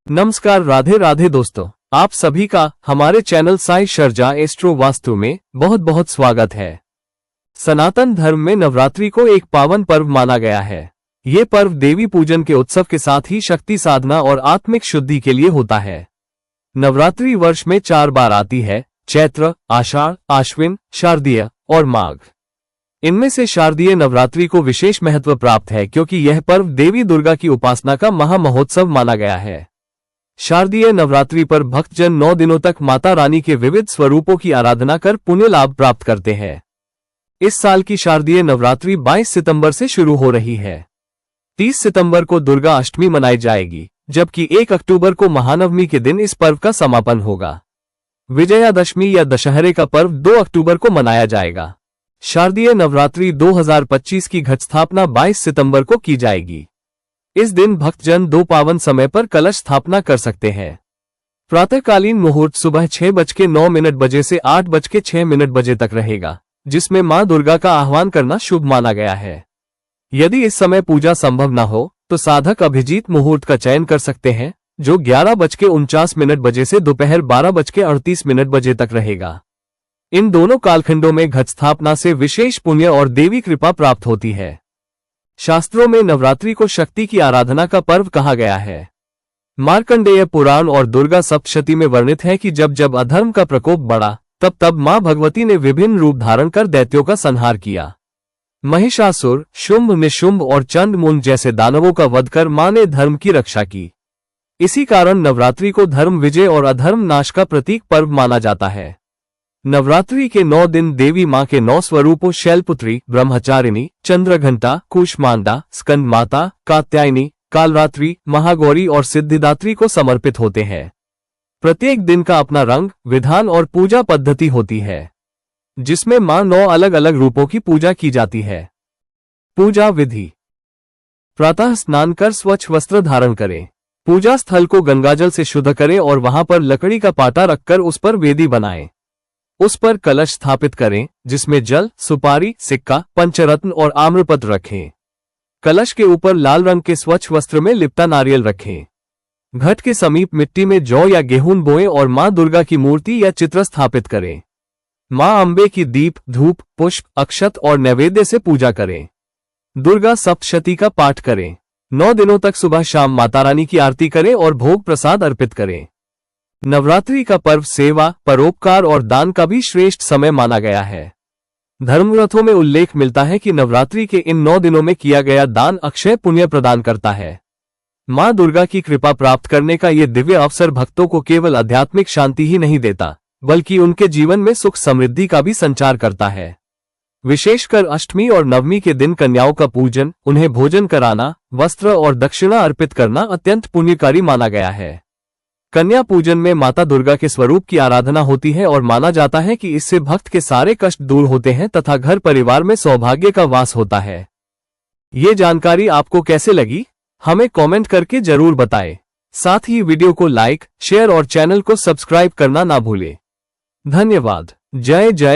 नमस्कार, राधे राधे दोस्तों, आप सभी का हमारे चैनल साई शर्जा एस्ट्रो वास्तु में बहुत बहुत स्वागत है। सनातन धर्म में नवरात्रि को एक पावन पर्व माना गया है। ये पर्व देवी पूजन के उत्सव के साथ ही शक्ति साधना और आत्मिक शुद्धि के लिए होता है। नवरात्रि वर्ष में 4 बार आती है: चैत्र, आषाढ़, आश्विन, शारदीय और माघ। इनमें से शारदीय नवरात्रि को विशेष महत्व प्राप्त है क्योंकि यह पर्व देवी दुर्गा की उपासना का महामहोत्सव माना गया है। शारदीय नवरात्रि पर भक्तजन 9 दिनों तक माता रानी के विविध स्वरूपों की आराधना कर पुण्य लाभ प्राप्त करते हैं। इस साल की शारदीय नवरात्रि 22 सितंबर से शुरू हो रही है। 30 सितंबर को दुर्गा अष्टमी मनाई जाएगी, जबकि 1 अक्टूबर को महानवमी के दिन इस पर्व का समापन होगा। विजयादशमी या दशहरे का पर्व 2 अक्टूबर को मनाया जाएगा। शारदीय नवरात्रि 2025 की घट स्थापना 22 सितंबर को की जाएगी। इस दिन भक्तजन 2 पावन समय पर कलश स्थापना कर सकते हैं। प्रातःकालीन मुहूर्त सुबह 6:09 से 8:06 तक रहेगा, जिसमें मां दुर्गा का आह्वान करना शुभ माना गया है। यदि इस समय पूजा संभव न हो तो साधक अभिजीत मुहूर्त का चयन कर सकते हैं, जो 11:49 से दोपहर 12:38 तक रहेगा। इन दोनों कालखंडों में घट स्थापना से विशेष पुण्य और देवी कृपा प्राप्त होती है। शास्त्रों में नवरात्रि को शक्ति की आराधना का पर्व कहा गया है। मार्कंडेय पुराण और दुर्गा सप्तशती में वर्णित है कि जब जब अधर्म का प्रकोप बढ़ा, तब तब मां भगवती ने विभिन्न रूप धारण कर दैत्यों का संहार किया। महिषासुर, शुंभ निशुंभ और चंडमुंड जैसे दानवों का वध कर मां ने धर्म की रक्षा की। इसी कारण नवरात्रि को धर्म विजय और अधर्म नाश का प्रतीक पर्व माना जाता है। नवरात्रि के 9 दिन देवी मां के 9 स्वरूपों शैलपुत्री, ब्रह्मचारिणी, चंद्रघंटा, कूष्मांडा, स्कंद माता, कात्यायनी, कालरात्रि, महागौरी और सिद्धिदात्री को समर्पित होते हैं। प्रत्येक दिन का अपना रंग, विधान और पूजा पद्धति होती है, जिसमें मां 9 अलग अलग रूपों की पूजा की जाती है। पूजा विधि: प्रातः स्नान कर स्वच्छ वस्त्र धारण करें। पूजा स्थल को गंगाजल से शुद्ध करें और वहां पर लकड़ी का पाटा रखकर उस पर वेदी बनाएं। उस पर कलश स्थापित करें, जिसमें जल, सुपारी, सिक्का, पंचरत्न और आम्रपत्र रखें। कलश के ऊपर लाल रंग के स्वच्छ वस्त्र में लिपटा नारियल रखें। घट के समीप मिट्टी में जौ या गेहूं बोएं और मां दुर्गा की मूर्ति या चित्र स्थापित करें। मां अंबे की दीप, धूप, पुष्प, अक्षत और नैवेद्य से पूजा करें। दुर्गा सप्तशती का पाठ करें। 9 दिनों तक सुबह शाम माता रानी की आरती करें और भोग प्रसाद अर्पित करें। नवरात्रि का पर्व सेवा, परोपकार और दान का भी श्रेष्ठ समय माना गया है। धर्मग्रंथों में उल्लेख मिलता है कि नवरात्रि के इन 9 दिनों में किया गया दान अक्षय पुण्य प्रदान करता है। मां दुर्गा की कृपा प्राप्त करने का ये दिव्य अवसर भक्तों को केवल आध्यात्मिक शांति ही नहीं देता, बल्कि उनके जीवन में सुख समृद्धि का भी संचार करता है। विशेषकर अष्टमी और नवमी के दिन कन्याओं का पूजन, उन्हें भोजन कराना, वस्त्र और दक्षिणा अर्पित करना अत्यंत पुण्यकारी माना गया है। कन्या पूजन में माता दुर्गा के स्वरूप की आराधना होती है और माना जाता है कि इससे भक्त के सारे कष्ट दूर होते हैं तथा घर परिवार में सौभाग्य का वास होता है। ये जानकारी आपको कैसे लगी, हमें कमेंट करके जरूर बताएं। साथ ही वीडियो को लाइक, शेयर और चैनल को सब्सक्राइब करना ना भूलें। धन्यवाद। जय जय